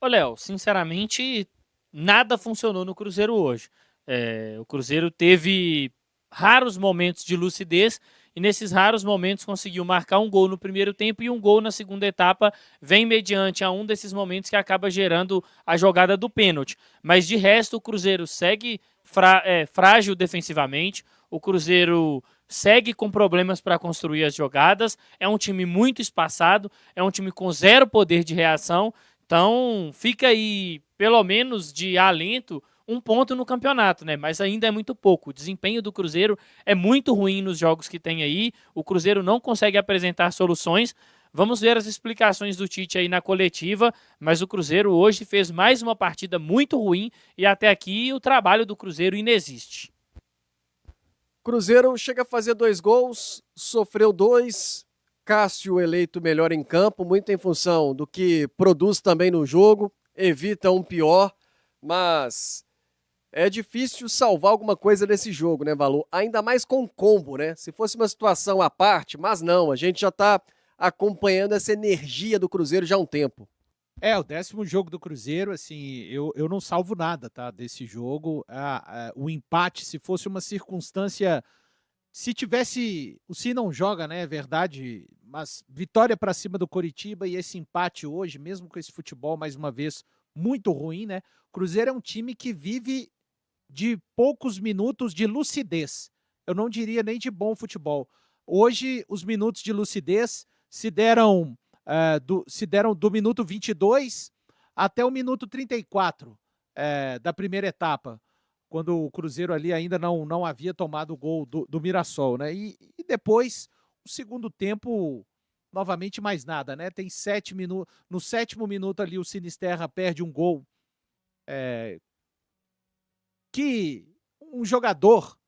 Ô, Léo, sinceramente, nada funcionou no Cruzeiro hoje. O Cruzeiro teve raros momentos de lucidez e nesses raros momentos conseguiu marcar um gol no primeiro tempo e um gol na segunda etapa vem mediante a um desses momentos que acaba gerando a jogada do pênalti. Mas de resto, o Cruzeiro segue frágil defensivamente, o Cruzeiro segue com problemas para construir as jogadas, é um time muito espaçado, é um time com zero poder de reação. Então, fica aí, pelo menos de alento, um ponto no campeonato, né? Mas ainda é muito pouco. O desempenho do Cruzeiro é muito ruim nos jogos que tem aí. O Cruzeiro não consegue apresentar soluções. Vamos ver as explicações do Tite aí na coletiva, mas o Cruzeiro hoje fez mais uma partida muito ruim e até aqui o trabalho do Cruzeiro inexiste. Cruzeiro chega a fazer 2 gols, sofreu 2. Cássio eleito melhor em campo, muito em função do que produz também no jogo, evita um pior, mas é difícil salvar alguma coisa desse jogo, né, Valor? Ainda mais com combo, né? Se fosse uma situação à parte, mas não, a gente já tá acompanhando essa energia do Cruzeiro já há um tempo. O 10º jogo do Cruzeiro, assim, eu não salvo nada, tá, desse jogo. O empate, se fosse uma circunstância, se não joga, né, é verdade, mas vitória para cima do Coritiba e esse empate hoje, mesmo com esse futebol, mais uma vez, muito ruim, né, Cruzeiro é um time que vive de poucos minutos de lucidez. Eu não diria nem de bom futebol. Hoje, os minutos de lucidez se deram do minuto 22 até o minuto 34 da primeira etapa, quando o Cruzeiro ali ainda não havia tomado o gol do Mirassol, né? E depois, o segundo tempo, novamente mais nada, né? Tem 7 minutos. No 7º minuto ali, o Sinisterra perde um gol que um jogador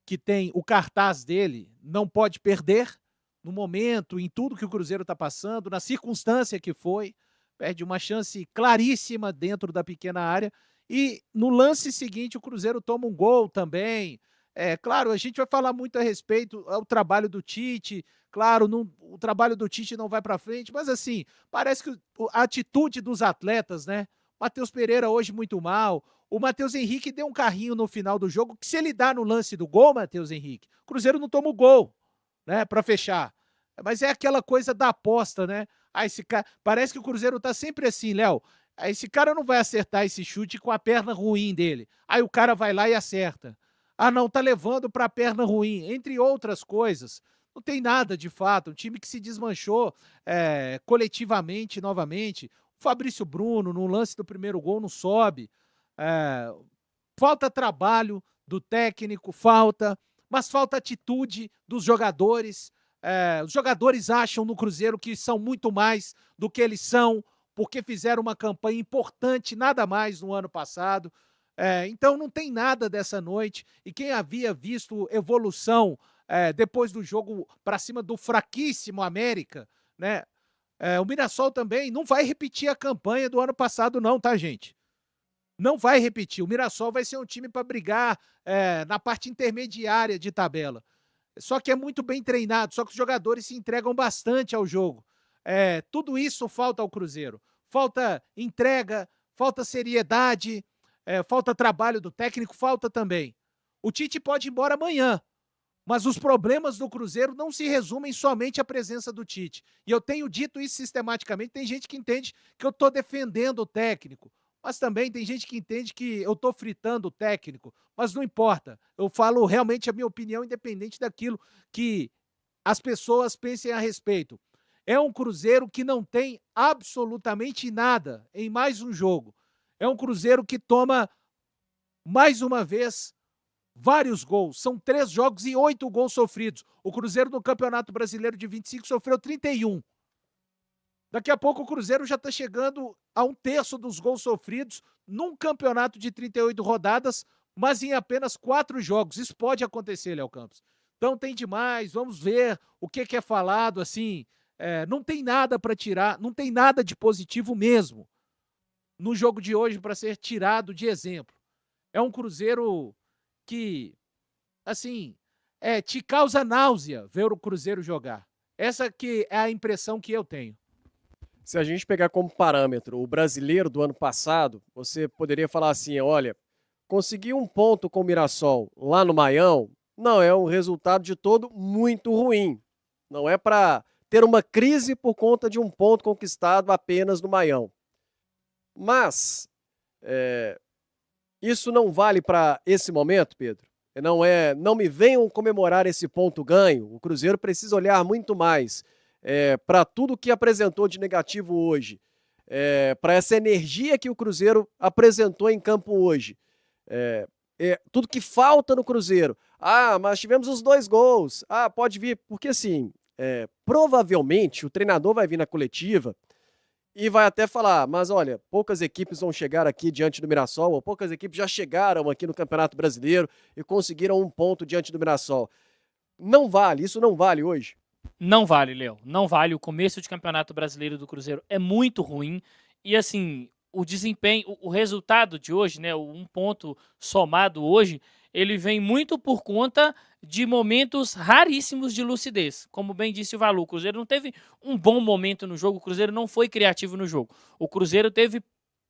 que tem o cartaz dele não pode perder no momento, em tudo que o Cruzeiro está passando, na circunstância que foi, perde uma chance claríssima dentro da pequena área e no lance seguinte o Cruzeiro toma um gol também. Claro, a gente vai falar muito a respeito ao trabalho do Tite, claro, o trabalho do Tite não vai para frente, mas assim, parece que a atitude dos atletas, né? Matheus Pereira hoje muito mal, o Matheus Henrique deu um carrinho no final do jogo, que se ele dá no lance do gol, Matheus Henrique, o Cruzeiro não toma o gol, né, para fechar. Mas é aquela coisa da aposta, né? Esse cara, parece que o Cruzeiro tá sempre assim, Léo. Esse cara não vai acertar esse chute com a perna ruim dele. Aí o cara vai lá e acerta. Ah, não, tá levando para a perna ruim, entre outras coisas. Não tem nada de fato. Um time que se desmanchou coletivamente novamente. O Fabrício Bruno, no lance do primeiro gol, não sobe. É, falta trabalho do técnico, mas falta atitude dos jogadores. Os jogadores acham no Cruzeiro que são muito mais do que eles são, porque fizeram uma campanha importante, nada mais no ano passado. Então não tem nada dessa noite. E quem havia visto evolução depois do jogo para cima do fraquíssimo América, né? O Mirassol também não vai repetir a campanha do ano passado, não, tá, gente? Não vai repetir. O Mirassol vai ser um time para brigar na parte intermediária de tabela. Só que é muito bem treinado, só que os jogadores se entregam bastante ao jogo. Tudo isso falta ao Cruzeiro. Falta entrega, falta seriedade, falta trabalho do técnico, falta também. O Tite pode ir embora amanhã, mas os problemas do Cruzeiro não se resumem somente à presença do Tite. E eu tenho dito isso sistematicamente. Tem gente que entende que eu estou defendendo o técnico, mas também tem gente que entende que eu estou fritando o técnico. Mas não importa. Eu falo realmente a minha opinião, independente daquilo que as pessoas pensem a respeito. É um Cruzeiro que não tem absolutamente nada em mais um jogo. É um Cruzeiro que toma, mais uma vez, vários gols. São 3 jogos e 8 gols sofridos. O Cruzeiro no Campeonato Brasileiro de 25 sofreu 31. Daqui a pouco o Cruzeiro já está chegando a 1/3 dos gols sofridos num campeonato de 38 rodadas, mas em apenas 4 jogos. Isso pode acontecer, Léo Campos. Então tem demais, vamos ver o que é falado, assim, não tem nada para tirar, não tem nada de positivo mesmo no jogo de hoje para ser tirado de exemplo. É um Cruzeiro que, assim, te causa náusea ver o Cruzeiro jogar. Essa que é a impressão que eu tenho. Se a gente pegar como parâmetro o brasileiro do ano passado, você poderia falar assim, olha, conseguir um ponto com o Mirassol lá no Maião não é um resultado de todo muito ruim. Não é para ter uma crise por conta de um ponto conquistado apenas no Maião. Mas isso não vale para esse momento, Pedro. Não me venham comemorar esse ponto ganho. O Cruzeiro precisa olhar muito mais para tudo que apresentou de negativo hoje, para essa energia que o Cruzeiro apresentou em campo hoje. Tudo que falta no Cruzeiro. Ah, mas tivemos os 2 gols. Ah, pode vir. Porque assim, provavelmente o treinador vai vir na coletiva e vai até falar, mas olha, poucas equipes vão chegar aqui diante do Mirassol, ou poucas equipes já chegaram aqui no Campeonato Brasileiro e conseguiram um ponto diante do Mirassol. Não vale, isso não vale hoje. Não vale, Léo. Não vale. O começo de Campeonato Brasileiro do Cruzeiro é muito ruim. E assim, o desempenho, o resultado de hoje, né, o 1 ponto somado hoje, ele vem muito por conta de momentos raríssimos de lucidez. Como bem disse o Valu, o Cruzeiro não teve um bom momento no jogo, o Cruzeiro não foi criativo no jogo. O Cruzeiro teve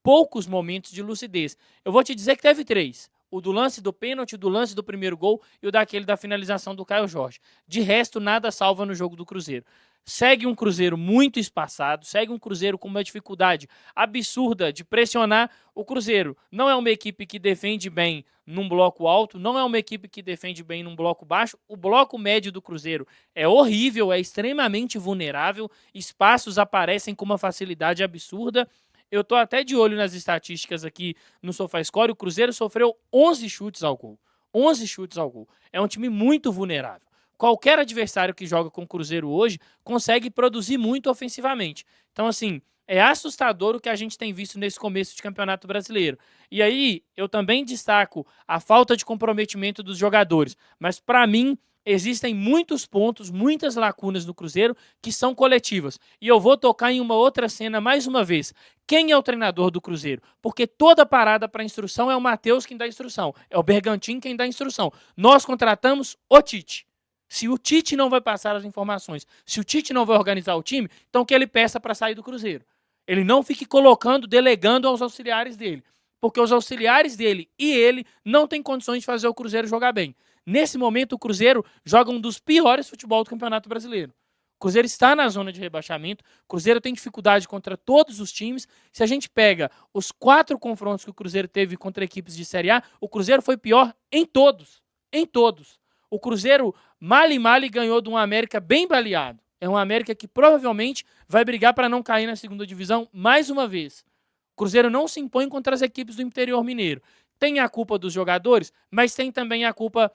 poucos momentos de lucidez. Eu vou te dizer que teve 3. O do lance do pênalti, do lance do primeiro gol e o daquele da finalização do Caio Jorge. De resto, nada salva no jogo do Cruzeiro. Segue um Cruzeiro muito espaçado, segue um Cruzeiro com uma dificuldade absurda de pressionar. O Cruzeiro não é uma equipe que defende bem num bloco alto, não é uma equipe que defende bem num bloco baixo. O bloco médio do Cruzeiro é horrível, é extremamente vulnerável, espaços aparecem com uma facilidade absurda. Eu tô até de olho nas estatísticas aqui no SofaScore. O Cruzeiro sofreu 11 chutes ao gol. 11 chutes ao gol. É um time muito vulnerável. Qualquer adversário que joga com o Cruzeiro hoje consegue produzir muito ofensivamente. Então, assim, é assustador o que a gente tem visto nesse começo de Campeonato Brasileiro. E aí, eu também destaco a falta de comprometimento dos jogadores. Mas, para mim, existem muitos pontos, muitas lacunas no Cruzeiro que são coletivas. E eu vou tocar em uma outra cena mais uma vez. Quem é o treinador do Cruzeiro? Porque toda parada para instrução é o Matheus quem dá instrução. É o Bergantin quem dá instrução. Nós contratamos o Tite. Se o Tite não vai passar as informações, se o Tite não vai organizar o time, então que ele peça para sair do Cruzeiro. Ele não fique colocando, delegando aos auxiliares dele. Porque os auxiliares dele e ele não têm condições de fazer o Cruzeiro jogar bem. Nesse momento, o Cruzeiro joga um dos piores futebol do Campeonato Brasileiro. O Cruzeiro está na zona de rebaixamento, o Cruzeiro tem dificuldade contra todos os times. Se a gente pega os 4 confrontos que o Cruzeiro teve contra equipes de Série A, o Cruzeiro foi pior em todos. Em todos. O Cruzeiro, mal e mal, ganhou de um América bem baleado. É um América que provavelmente vai brigar para não cair na segunda divisão mais uma vez. O Cruzeiro não se impõe contra as equipes do interior mineiro. Tem a culpa dos jogadores, mas tem também a culpa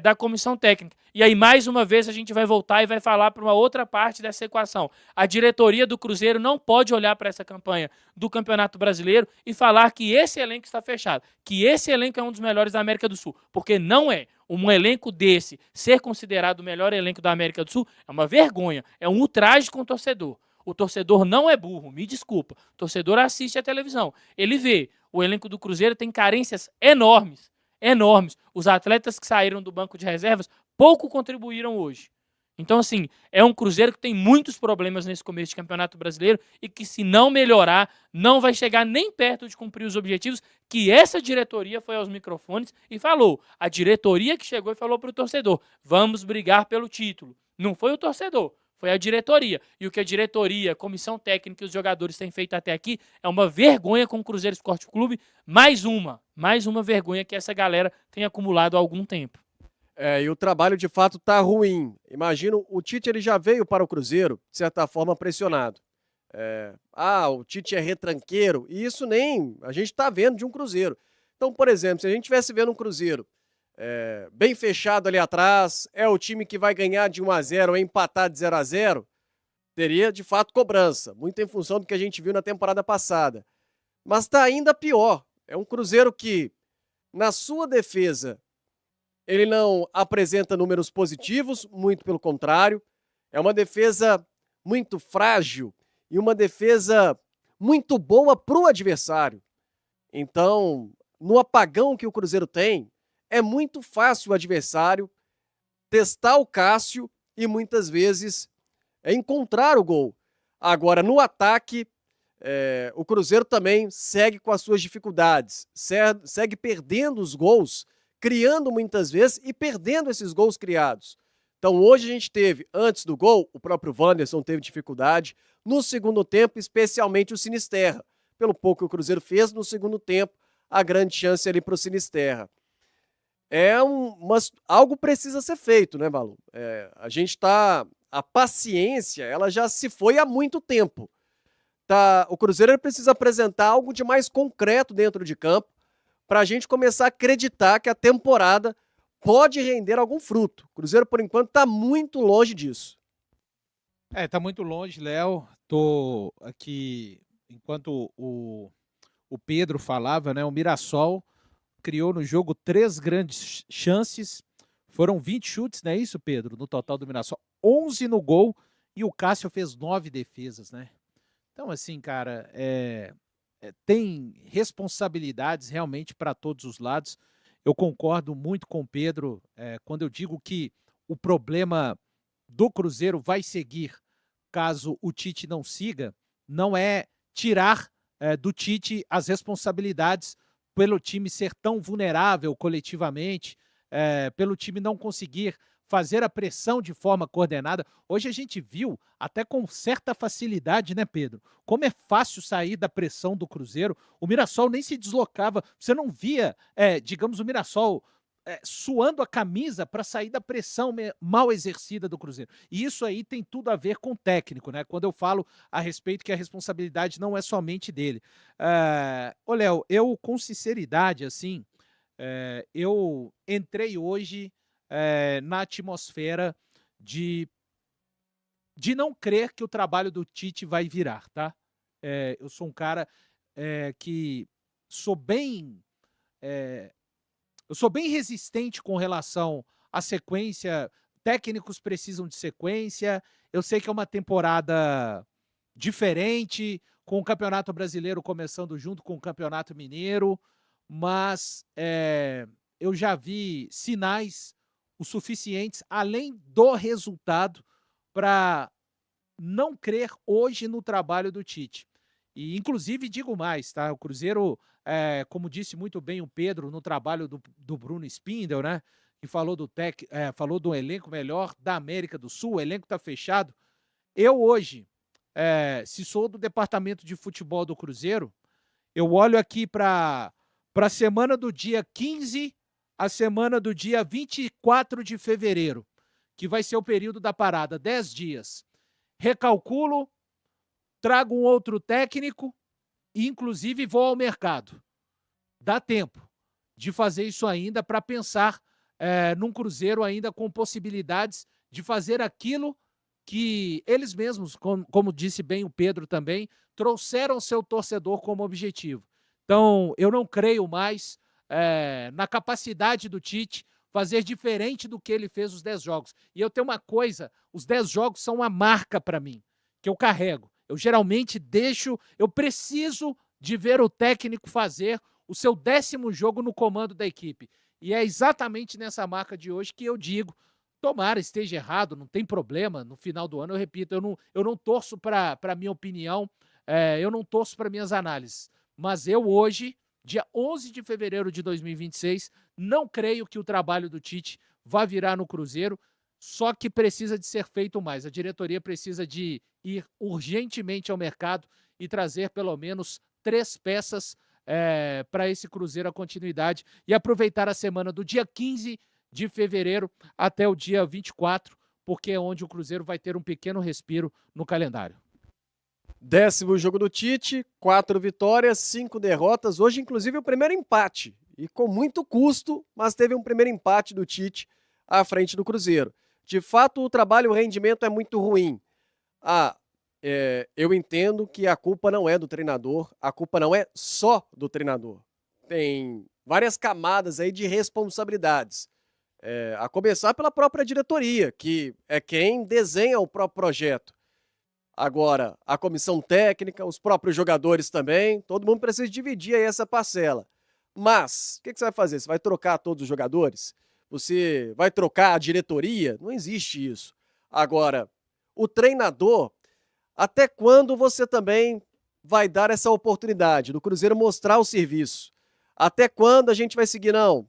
da comissão técnica. E aí, mais uma vez, a gente vai voltar e vai falar para uma outra parte dessa equação. A diretoria do Cruzeiro não pode olhar para essa campanha do Campeonato Brasileiro e falar que esse elenco está fechado, que esse elenco é um dos melhores da América do Sul, porque não é. Um elenco desse ser considerado o melhor elenco da América do Sul é uma vergonha, é um ultraje com o torcedor. O torcedor não é burro, me desculpa. O torcedor assiste a televisão, ele vê. O elenco do Cruzeiro tem carências enormes. Enormes. Os atletas que saíram do banco de reservas pouco contribuíram hoje. Então, assim, é um Cruzeiro que tem muitos problemas nesse começo de Campeonato Brasileiro e que, se não melhorar, não vai chegar nem perto de cumprir os objetivos que essa diretoria foi aos microfones e falou. A diretoria que chegou e falou para o torcedor, vamos brigar pelo título. Não foi o torcedor, foi a diretoria. E o que a diretoria, a comissão técnica e os jogadores têm feito até aqui é uma vergonha com o Cruzeiro Esporte Clube. Mais uma vergonha que essa galera tem acumulado há algum tempo. E o trabalho de fato está ruim. Imagino, o Tite ele já veio para o Cruzeiro, de certa forma, pressionado. O Tite é retranqueiro, e isso nem a gente está vendo de um Cruzeiro. Então, por exemplo, se a gente estivesse vendo um Cruzeiro bem fechado ali atrás, é o time que vai ganhar de 1-0 ou empatar de 0-0, teria de fato cobrança, muito em função do que a gente viu na temporada passada. Mas está ainda pior. É um Cruzeiro que, na sua defesa, ele não apresenta números positivos, muito pelo contrário. É uma defesa muito frágil e uma defesa muito boa para o adversário. Então, no apagão que o Cruzeiro tem, é muito fácil o adversário testar o Cássio e muitas vezes encontrar o gol. Agora, no ataque, o Cruzeiro também segue com as suas dificuldades, segue perdendo os gols, criando muitas vezes e perdendo esses gols criados. Então hoje a gente teve, antes do gol, o próprio Wanderson teve dificuldade, no segundo tempo, especialmente o Sinisterra. Pelo pouco que o Cruzeiro fez, no segundo tempo, a grande chance ali para o Sinisterra. Algo precisa ser feito, né, Balu? A paciência, ela já se foi há muito tempo. O Cruzeiro precisa apresentar algo de mais concreto dentro de campo para a gente começar a acreditar que a temporada pode render algum fruto. O Cruzeiro, por enquanto, está muito longe disso. Tá muito longe, Léo. Tô aqui, enquanto o Pedro falava, né? O Mirassol criou no jogo 3 grandes chances. Foram 20 chutes, não é isso, Pedro? No total do Mirassol. 11 no gol e o Cássio fez 9 defesas, né? Então, assim, cara, tem responsabilidades realmente para todos os lados. Eu concordo muito com o Pedro quando eu digo que o problema do Cruzeiro vai seguir caso o Tite não siga, não é tirar do Tite as responsabilidades pelo time ser tão vulnerável coletivamente, pelo time não conseguir fazer a pressão de forma coordenada. Hoje a gente viu, até com certa facilidade, né, Pedro? Como é fácil sair da pressão do Cruzeiro. O Mirassol nem se deslocava. Você não via, digamos, o Mirassol suando a camisa para sair da pressão mal exercida do Cruzeiro. E isso aí tem tudo a ver com o técnico, né? Quando eu falo a respeito que a responsabilidade não é somente dele. Ô, Léo, eu, com sinceridade, assim, eu entrei hoje na atmosfera de não crer que o trabalho do Tite vai virar, tá? Eu sou um cara que sou bem resistente com relação à sequência. Técnicos precisam de sequência. Eu sei que é uma temporada diferente, com o Campeonato Brasileiro começando junto com o Campeonato Mineiro, mas eu já vi sinais o suficientes, além do resultado, para não crer hoje no trabalho do Tite. E, inclusive, digo mais, tá? O Cruzeiro, como disse muito bem o Pedro no trabalho do Bruno Spindel, né? Que falou falou do elenco melhor da América do Sul, o elenco está fechado. Eu hoje, se sou do departamento de futebol do Cruzeiro, eu olho aqui para a semana do dia 15 a semana do dia 24 de fevereiro, que vai ser o período da parada, 10 dias. Recalculo, trago um outro técnico e, inclusive, vou ao mercado. Dá tempo de fazer isso ainda para pensar num Cruzeiro ainda com possibilidades de fazer aquilo que eles mesmos, como disse bem o Pedro também, trouxeram seu torcedor como objetivo. Então, eu não creio mais na capacidade do Tite fazer diferente do que ele fez os 10 jogos. E eu tenho uma coisa, os 10 jogos são uma marca para mim, que eu carrego. Eu geralmente eu preciso de ver o técnico fazer o seu 10º jogo no comando da equipe. E é exatamente nessa marca de hoje que eu digo, tomara esteja errado, não tem problema, no final do ano, eu repito, eu não torço para a minha opinião, eu não torço para minhas análises, mas eu hoje, dia 11 de fevereiro de 2026, não creio que o trabalho do Tite vá virar no Cruzeiro, só que precisa de ser feito mais. A diretoria precisa de ir urgentemente ao mercado e trazer pelo menos 3 peças para esse Cruzeiro a continuidade e aproveitar a semana do dia 15 de fevereiro até o dia 24, porque é onde o Cruzeiro vai ter um pequeno respiro no calendário. 10º jogo do Tite, 4 vitórias, 5 derrotas. Hoje, inclusive, o primeiro empate. E com muito custo, mas teve um primeiro empate do Tite à frente do Cruzeiro. De fato, o trabalho, o rendimento é muito ruim. Eu entendo que a culpa não é do treinador, a culpa não é só do treinador. Tem várias camadas aí de responsabilidades. A começar pela própria diretoria, que é quem desenha o próprio projeto. Agora, a comissão técnica, os próprios jogadores também, todo mundo precisa dividir aí essa parcela. Mas, o que você vai fazer? Você vai trocar todos os jogadores? Você vai trocar a diretoria? Não existe isso. Agora, o treinador, Até quando você também vai dar essa oportunidade do Cruzeiro mostrar o serviço? Até quando a gente vai seguir? Não,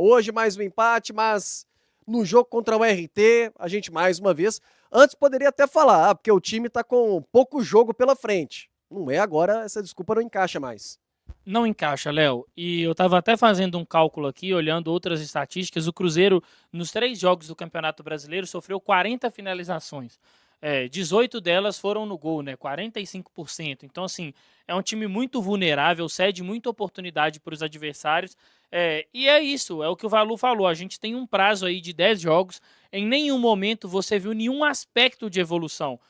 hoje mais um empate, mas no jogo contra o RT, a gente mais uma vez... Antes poderia até falar, porque o time está com pouco jogo pela frente. Não é agora, essa desculpa não encaixa mais. Não encaixa, Léo. E eu estava até fazendo um cálculo aqui, olhando outras estatísticas. O Cruzeiro, nos 3 jogos do Campeonato Brasileiro, sofreu 40 finalizações. 18 delas foram no gol, né? 45%. Então, assim, é um time muito vulnerável, cede muita oportunidade para os adversários. E é isso, é o que o Valu falou. A gente tem um prazo aí de 10 jogos. Em nenhum momento você viu nenhum aspecto de evolução.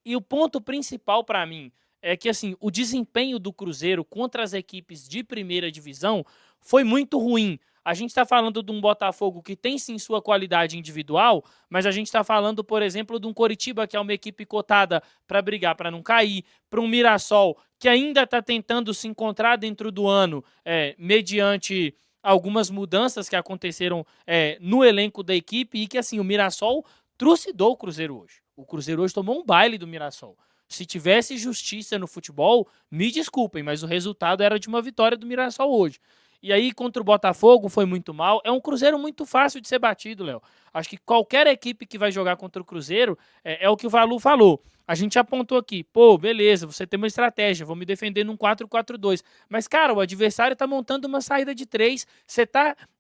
E o ponto principal para mim é que assim, o desempenho do Cruzeiro contra as equipes de primeira divisão foi muito ruim. A gente está falando de um Botafogo que tem sim sua qualidade individual, mas a gente está falando, por exemplo, de um Coritiba, que é uma equipe cotada para brigar, para não cair, para um Mirassol, que ainda está tentando se encontrar dentro do ano, mediante algumas mudanças que aconteceram no elenco da equipe, e que assim, o Mirassol trucidou o Cruzeiro hoje. O Cruzeiro hoje tomou um baile do Mirassol. Se tivesse justiça no futebol, me desculpem, mas o resultado era de uma vitória do Mirassol hoje. E aí, contra o Botafogo, foi muito mal. É um Cruzeiro muito fácil de ser batido, Léo. Acho que qualquer equipe que vai jogar contra o Cruzeiro é o que o Valu falou. A gente apontou aqui, beleza, você tem uma estratégia, vou me defender num 4-4-2. Mas, cara, o adversário tá montando uma saída de 3,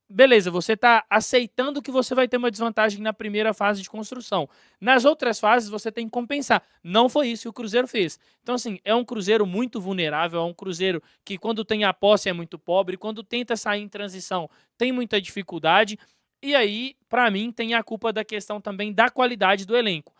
beleza, você está aceitando que você vai ter uma desvantagem na primeira fase de construção. Nas outras fases, você tem que compensar. Não foi isso que o Cruzeiro fez. Então, assim, é um Cruzeiro muito vulnerável, é um Cruzeiro que, quando tem a posse, é muito pobre, quando tenta sair em transição, tem muita dificuldade. E aí, para mim, tem a culpa da questão também da qualidade do elenco.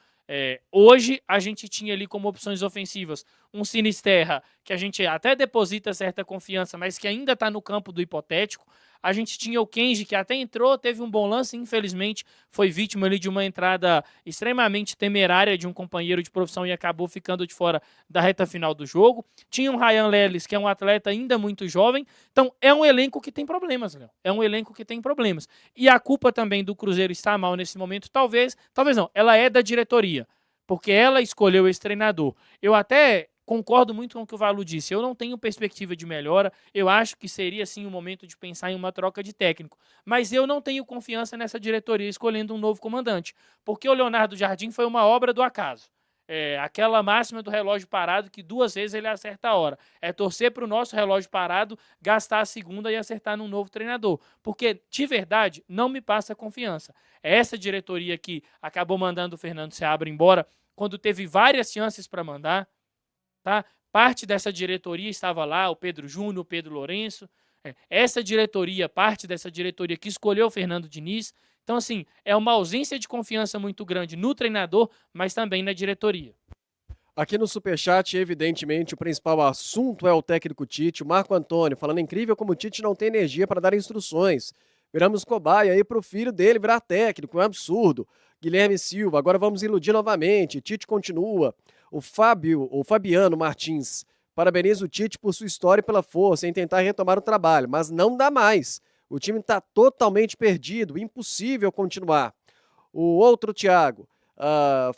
Hoje, a gente tinha ali como opções ofensivas um Sinisterra, que a gente até deposita certa confiança, mas que ainda está no campo do hipotético. A gente tinha o Kenji, que até entrou, teve um bom lance, infelizmente foi vítima ali de uma entrada extremamente temerária de um companheiro de profissão e acabou ficando de fora da reta final do jogo. Tinha o Ryan Lelis, que é um atleta ainda muito jovem. Então, é um elenco que tem problemas, Léo. É um elenco que tem problemas. E a culpa também do Cruzeiro estar mal nesse momento, talvez não, ela é da diretoria, porque ela escolheu esse treinador. Eu até concordo muito com o que o Valu disse. Eu não tenho perspectiva de melhora. Eu acho que seria, sim, o momento de pensar em uma troca de técnico. Mas eu não tenho confiança nessa diretoria escolhendo um novo comandante. Porque o Leonardo Jardim foi uma obra do acaso. Aquela máxima do relógio parado que 2 vezes ele acerta a hora. É torcer para o nosso relógio parado, gastar a segunda e acertar num novo treinador. Porque, de verdade, não me passa confiança. É essa diretoria que acabou mandando o Fernando Seabra embora quando teve várias chances para mandar. Tá? Parte dessa diretoria estava lá, o Pedro Júnior, o Pedro Lourenço. Parte dessa diretoria que escolheu o Fernando Diniz. Então, assim, é uma ausência de confiança muito grande no treinador, mas também na diretoria. Aqui no Superchat, evidentemente, o principal assunto é o técnico Tite. O Marco Antônio falando, incrível como o Tite não tem energia para dar instruções. Viramos cobaia aí para o filho dele virar técnico, é um absurdo. Guilherme Silva, agora vamos iludir novamente. Tite continua. O Fabiano Martins, parabeniza o Tite por sua história e pela força em tentar retomar o trabalho, mas não dá mais. O time está totalmente perdido, impossível continuar. O outro Thiago,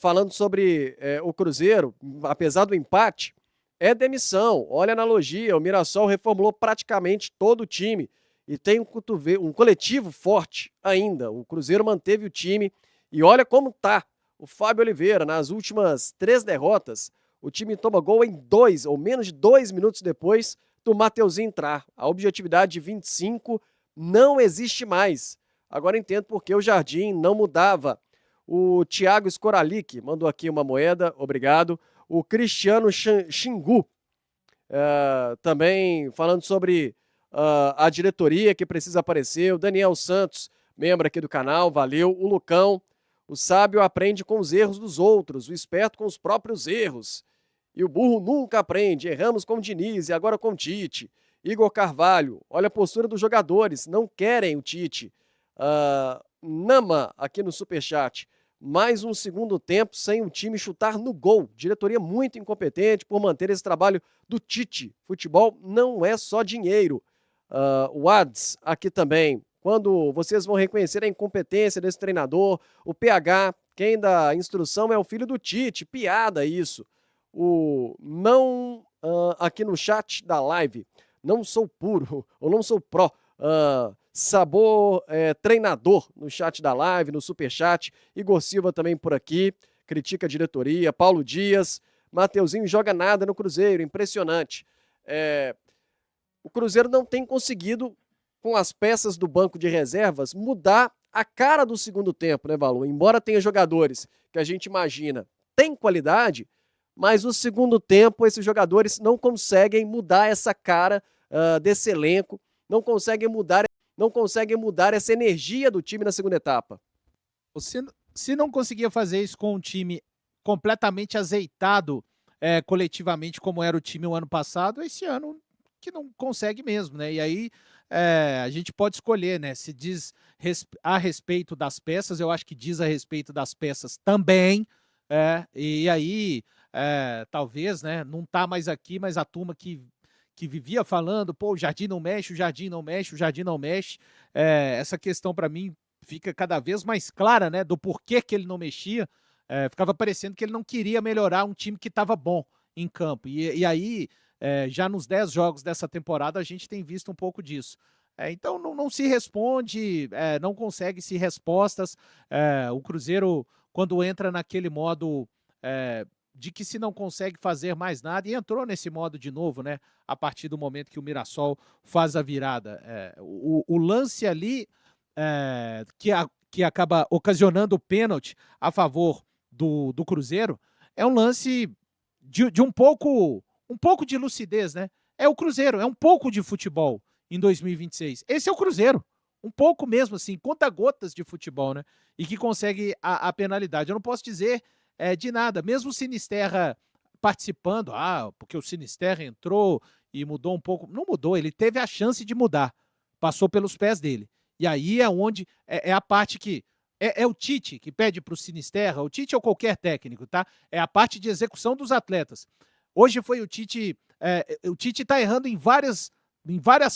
falando sobre o Cruzeiro, apesar do empate, é demissão. Olha a analogia, o Mirassol reformulou praticamente todo o time e tem um coletivo forte ainda. O Cruzeiro manteve o time e olha como tá. O Fábio Oliveira, nas últimas 3 derrotas, o time toma gol em 2, ou menos de 2 minutos depois do Mateuzinho entrar. A objetividade de 25 não existe mais. Agora entendo porque o Jardim não mudava. O Thiago Skoralik mandou aqui uma moeda, obrigado. O Cristiano Xingu, também falando sobre a diretoria que precisa aparecer. O Daniel Santos, membro aqui do canal, valeu. O Lucão. O sábio aprende com os erros dos outros, o esperto com os próprios erros. E o burro nunca aprende. Erramos com o Diniz e agora com o Tite. Igor Carvalho, olha a postura dos jogadores, não querem o Tite. Nama, aqui no Superchat, mais um segundo tempo sem o time chutar no gol. Diretoria muito incompetente por manter esse trabalho do Tite. Futebol não é só dinheiro. O Ads, aqui também, quando vocês vão reconhecer a incompetência desse treinador. O PH, quem dá instrução é o filho do Tite, piada isso. O não, aqui no chat da live, não sou puro, ou não sou pró, sabor treinador no chat da live, no superchat. Igor Silva também por aqui, critica a diretoria. Paulo Dias, Mateuzinho joga nada no Cruzeiro, impressionante. O Cruzeiro não tem conseguido, com as peças do banco de reservas, mudar a cara do segundo tempo, né, Valu? Embora tenha jogadores que a gente imagina tem qualidade, mas no segundo tempo esses jogadores não conseguem mudar essa cara desse elenco, não conseguem mudar essa energia do time na segunda etapa. Se não conseguia fazer isso com um time completamente azeitado coletivamente, como era o time o ano passado, esse ano que não consegue mesmo, né? E aí a gente pode escolher, né? Se diz a respeito das peças, eu acho que diz a respeito das peças também, e aí talvez, né? Não tá mais aqui, mas a turma que vivia falando, pô, o Jardim não mexe, o Jardim não mexe, o Jardim não mexe, essa questão para mim fica cada vez mais clara, né? Do porquê que ele não mexia. Ficava parecendo que ele não queria melhorar um time que estava bom em campo. E aí, já nos 10 jogos dessa temporada, a gente tem visto um pouco disso. Então, não se responde, não consegue-se respostas. O Cruzeiro, quando entra naquele modo de que se não consegue fazer mais nada, e entrou nesse modo de novo, né? A partir do momento que o Mirassol faz a virada. O lance ali que acaba ocasionando o pênalti a favor do Cruzeiro, é um lance de um pouco de lucidez, né? É o Cruzeiro, é um pouco de futebol em 2026. Esse é o Cruzeiro, um pouco mesmo assim, conta-gotas de futebol, né? E que consegue a penalidade. Eu não posso dizer de nada, mesmo o Sinisterra participando, porque o Sinisterra entrou e mudou um pouco. Não mudou, ele teve a chance de mudar, passou pelos pés dele. E aí é onde é a parte que é o Tite que pede para o Sinisterra, o Tite ou qualquer técnico, tá? É a parte de execução dos atletas. Hoje foi o Tite está errando em várias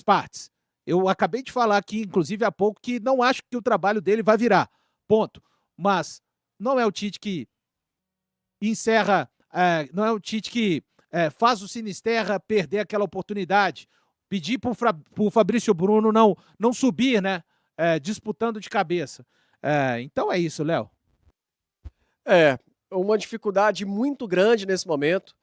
partes. Eu acabei de falar aqui, inclusive há pouco, que não acho que o trabalho dele vai virar, ponto. Mas não é o Tite que encerra, não é o Tite que faz o Sinisterra perder aquela oportunidade, pedir para o Fabrício Bruno não subir, né? Disputando de cabeça. Então é isso, Léo. Uma dificuldade muito grande nesse momento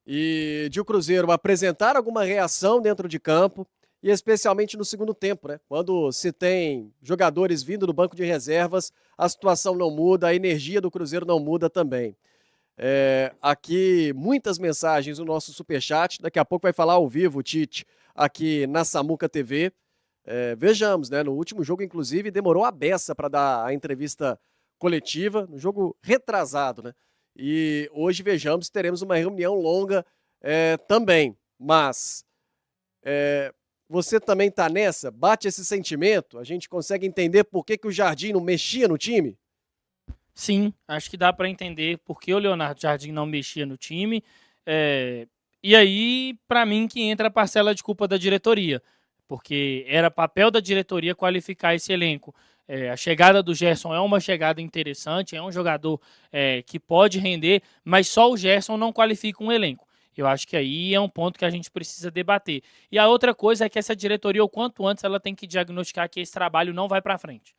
e de o Cruzeiro apresentar alguma reação dentro de campo e especialmente no segundo tempo, né? Quando se tem jogadores vindo do banco de reservas, a situação não muda, a energia do Cruzeiro não muda também. Aqui muitas mensagens no nosso superchat, daqui a pouco vai falar ao vivo o Tite aqui na Samuca TV. Vejamos, né? No último jogo, inclusive, demorou a beça para dar a entrevista coletiva, no jogo retrasado, né? E hoje, vejamos, teremos uma reunião longa também. Mas você também está nessa? Bate esse sentimento? A gente consegue entender por que o Jardim não mexia no time? Sim, acho que dá para entender por que o Leonardo Jardim não mexia no time. E aí, para mim, que entra a parcela de culpa da diretoria, porque era papel da diretoria qualificar esse elenco. A chegada do Gerson é uma chegada interessante, é um jogador que pode render, mas só o Gerson não qualifica um elenco. Eu acho que aí é um ponto que a gente precisa debater. E a outra coisa é que essa diretoria, o quanto antes, ela tem que diagnosticar que esse trabalho não vai para frente.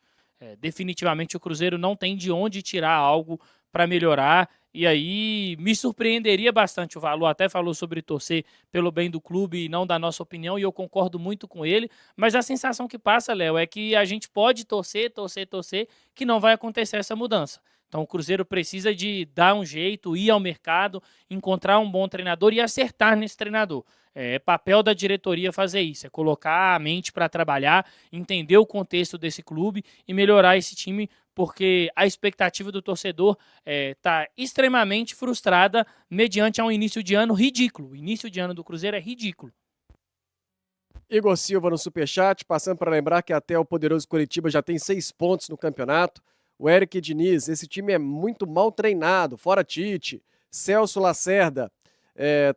Definitivamente o Cruzeiro não tem de onde tirar algo para melhorar, e aí me surpreenderia bastante. O Valu até falou sobre torcer pelo bem do clube e não da nossa opinião, e eu concordo muito com ele, mas a sensação que passa, Léo, é que a gente pode torcer, que não vai acontecer essa mudança. Então o Cruzeiro precisa de dar um jeito, ir ao mercado, encontrar um bom treinador e acertar nesse treinador. É papel da diretoria fazer isso, é colocar a mente para trabalhar, entender o contexto desse clube e melhorar esse time, porque a expectativa do torcedor está extremamente frustrada mediante a um início de ano ridículo. O início de ano do Cruzeiro é ridículo. Igor Silva no superchat, passando para lembrar que até o poderoso Coritiba já tem 6 pontos no campeonato. O Eric Diniz, esse time é muito mal treinado, fora Tite. Celso Lacerda,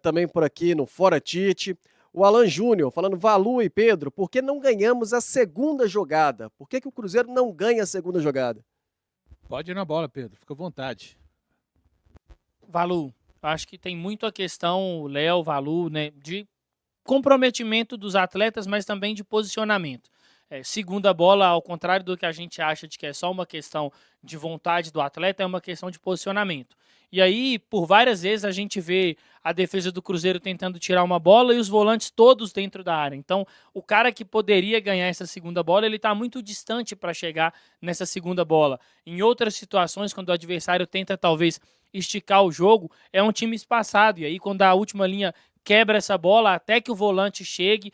também por aqui no Fora Tite. O Alan Júnior falando, Valu e Pedro, por que não ganhamos a segunda jogada? Por que o Cruzeiro não ganha a segunda jogada? Pode ir na bola, Pedro, fica à vontade. Valu, acho que tem muito a questão, Léo, Valu, né, de comprometimento dos atletas, mas também de posicionamento. Segunda bola, ao contrário do que a gente acha de que é só uma questão de vontade do atleta, é uma questão de posicionamento. E aí, por várias vezes, a gente vê a defesa do Cruzeiro tentando tirar uma bola e os volantes todos dentro da área. Então, o cara que poderia ganhar essa segunda bola, ele está muito distante para chegar nessa segunda bola. Em outras situações, quando o adversário tenta talvez esticar o jogo, é um time espaçado. E aí, quando a última linha quebra essa bola, até que o volante chegue,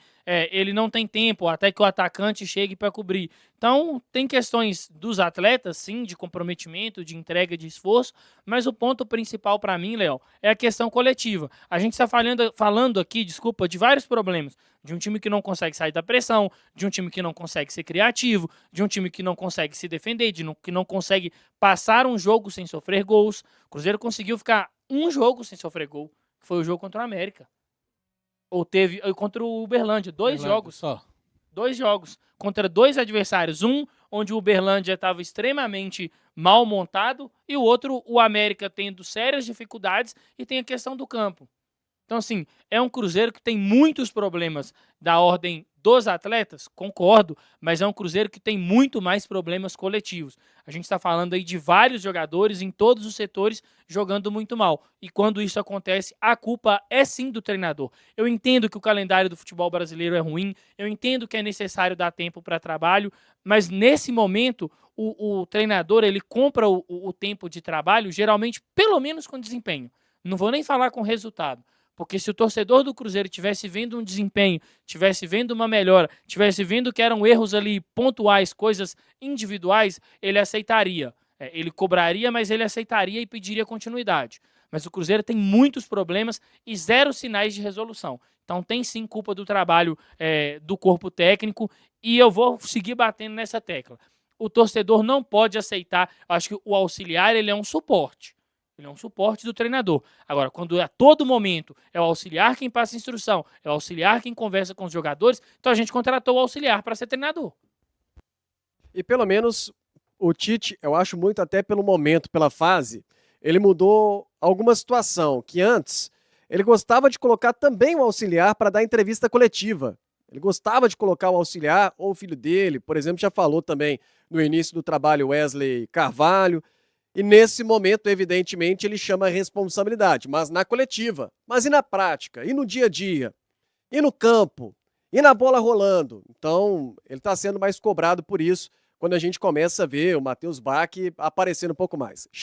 ele não tem tempo, até que o atacante chegue para cobrir. Então, tem questões dos atletas, sim, de comprometimento, de entrega, de esforço, mas o ponto principal para mim, Léo, é a questão coletiva. A gente está falando aqui, desculpa, de vários problemas. De um time que não consegue sair da pressão, de um time que não consegue ser criativo, de um time que não consegue se defender, que não consegue passar um jogo sem sofrer gols. O Cruzeiro conseguiu ficar um jogo sem sofrer gol, que foi o jogo contra o América. Ou teve contra o Uberlândia, dois jogos só. 2 jogos contra 2 adversários. Um onde o Uberlândia estava extremamente mal montado e o outro, o América, tendo sérias dificuldades e tem a questão do campo. Então, assim, é um Cruzeiro que tem muitos problemas da ordem dos atletas, concordo, mas é um Cruzeiro que tem muito mais problemas coletivos. A gente está falando aí de vários jogadores em todos os setores jogando muito mal. E quando isso acontece, a culpa é sim do treinador. Eu entendo que o calendário do futebol brasileiro é ruim, eu entendo que é necessário dar tempo para trabalho, mas nesse momento o treinador ele compra o tempo de trabalho, geralmente pelo menos com desempenho. Não vou nem falar com resultado. Porque se o torcedor do Cruzeiro tivesse vendo um desempenho, tivesse vendo uma melhora, tivesse vendo que eram erros ali pontuais, coisas individuais, ele aceitaria. Ele cobraria, mas ele aceitaria e pediria continuidade. Mas o Cruzeiro tem muitos problemas e 0 sinais de resolução. Então tem sim culpa do trabalho do corpo técnico e eu vou seguir batendo nessa tecla. O torcedor não pode aceitar, acho que o auxiliar ele é um suporte. Ele é um suporte do treinador. Agora, quando a todo momento é o auxiliar quem passa a instrução, é o auxiliar quem conversa com os jogadores, então a gente contratou o auxiliar para ser treinador. E pelo menos o Tite, eu acho muito até pelo momento, pela fase, ele mudou alguma situação que antes ele gostava de colocar também o auxiliar para dar entrevista coletiva. Ele gostava de colocar o auxiliar ou o filho dele, por exemplo, já falou também no início do trabalho Wesley Carvalho. E nesse momento, evidentemente, ele chama a responsabilidade, mas na coletiva. Mas e na prática? E no dia a dia? E no campo? E na bola rolando? Então, ele está sendo mais cobrado por isso, quando a gente começa a ver o Matheus Bach aparecendo um pouco mais.